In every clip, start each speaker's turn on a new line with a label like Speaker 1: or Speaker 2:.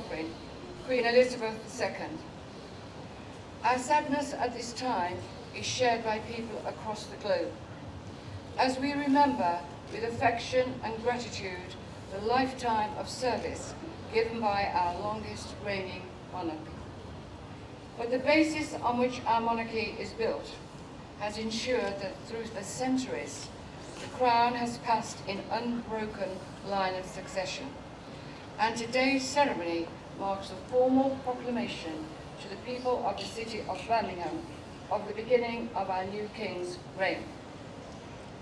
Speaker 1: sovereign, Queen Elizabeth II. Our sadness at this time is shared by people across the globe, as we remember with affection and gratitude the lifetime of service given by our longest reigning monarch. But the basis on which our monarchy is built has ensured that through the centuries, the crown has passed in unbroken line of succession. And today's ceremony marks a formal proclamation to the people of the city of Birmingham of the beginning of our new King's reign.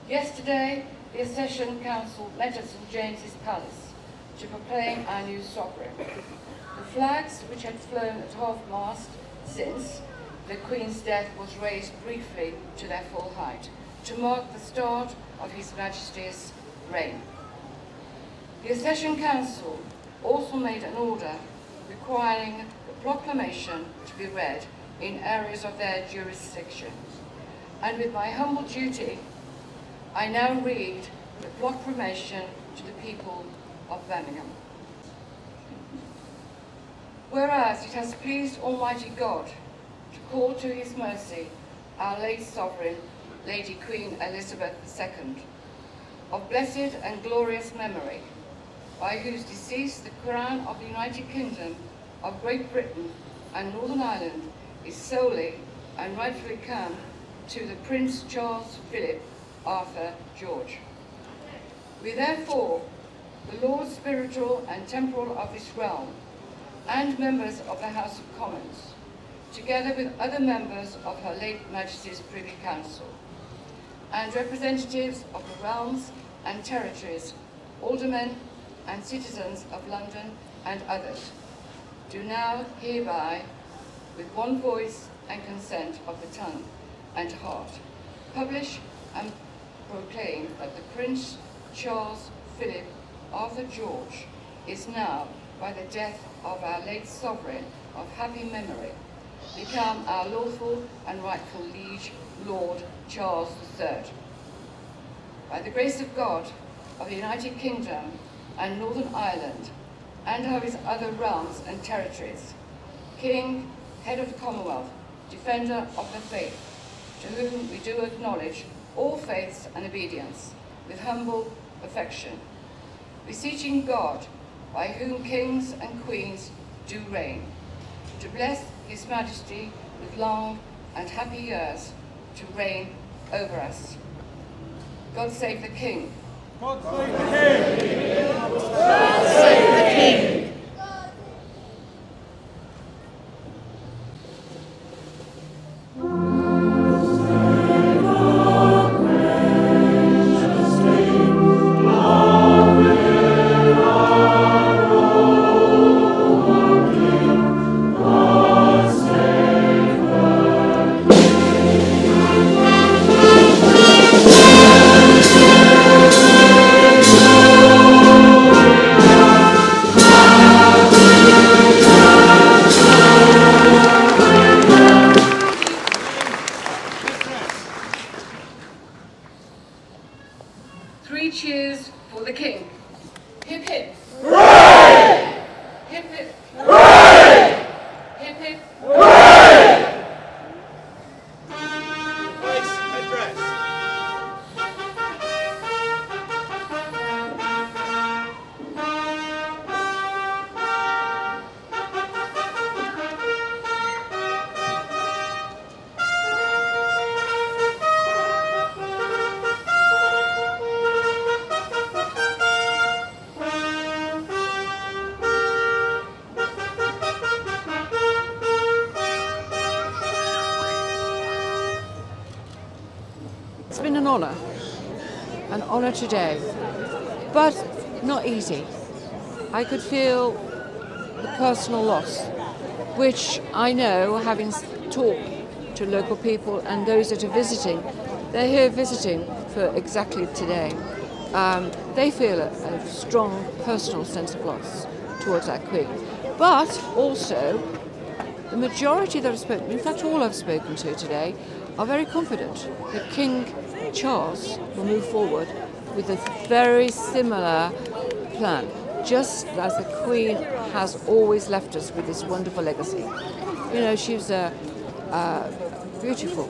Speaker 1: Yesterday, the Accession Council met at St James's Palace to proclaim our new sovereign. The flags, which had flown at half-mast since the Queen's death, was raised briefly to their full height to mark the start of His Majesty's reign. The Accession Council also made an order requiring the proclamation to be read in areas of their jurisdiction. And with my humble duty, I now read the proclamation to the people of Birmingham. Whereas it has pleased Almighty God to call to His mercy our late sovereign, Lady Queen Elizabeth II, of blessed and glorious memory, by whose decease the crown of the United Kingdom of Great Britain and Northern Ireland is solely and rightfully come to the Prince Charles Philip Arthur George. We therefore, the Lords Spiritual and Temporal of this realm, and members of the House of Commons, together with other members of Her late Majesty's Privy Council, and representatives of the realms and territories, aldermen and citizens of London and others, do now hereby, with one voice and consent of the tongue and heart, publish and proclaim that the Prince Charles Philip Arthur George is now, by the death of our late sovereign of happy memory, become our lawful and rightful liege Lord Charles III. By the grace of God, of the United Kingdom and Northern Ireland, and of his other realms and territories, King, Head of the Commonwealth, Defender of the Faith, to whom we do acknowledge all faiths and obedience with humble affection, beseeching God, by whom kings and queens do reign, to bless His Majesty with long and happy years to reign over us. God save the King.
Speaker 2: God save the King.
Speaker 3: God save the King.
Speaker 1: Three cheers for the King. Hip hip.
Speaker 2: Hooray!
Speaker 1: Hip hip.
Speaker 2: Hooray!
Speaker 1: Hip hip.
Speaker 2: Hooray! Place address.
Speaker 4: It's been an honour today, but not easy. I could feel the personal loss, which I know, having talked to local people and those that are visiting, they're here visiting for exactly today. They feel a strong personal sense of loss towards our Queen, but also the majority that I've spoken, in fact all I've spoken to today, are very confident that King Charles will move forward with a very similar plan. just as the Queen has always left us with this wonderful legacy. You know, she was beautiful,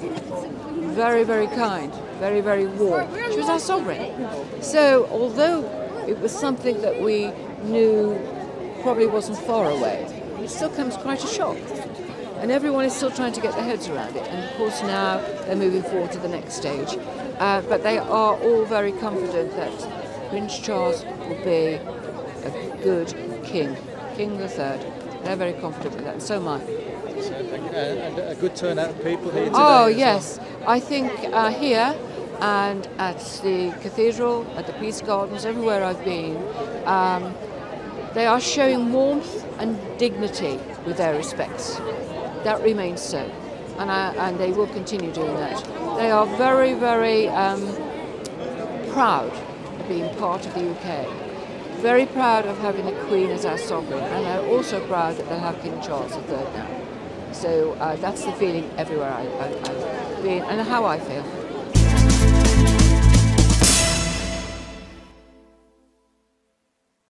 Speaker 4: very, very kind, very, very warm. She was our sovereign. So although it was something that we knew probably wasn't far away, it still comes quite a shock. And everyone is still trying to get their heads around it. And of course now they're moving forward to the next stage. But they are all very confident that Prince Charles will be a good king, King III. They're very confident with that, and so am I.
Speaker 5: And a good turnout of people here today.
Speaker 4: Oh,
Speaker 5: as
Speaker 4: yes. I think here and at the cathedral, at the Peace Gardens, everywhere I've been, they are showing warmth and dignity with their respects. That remains so, and they will continue doing that. They are very, very proud of being part of the UK. Very proud of having the Queen as our sovereign, and they're also proud that they'll have King Charles III now. So that's the feeling everywhere I've been, and how I feel.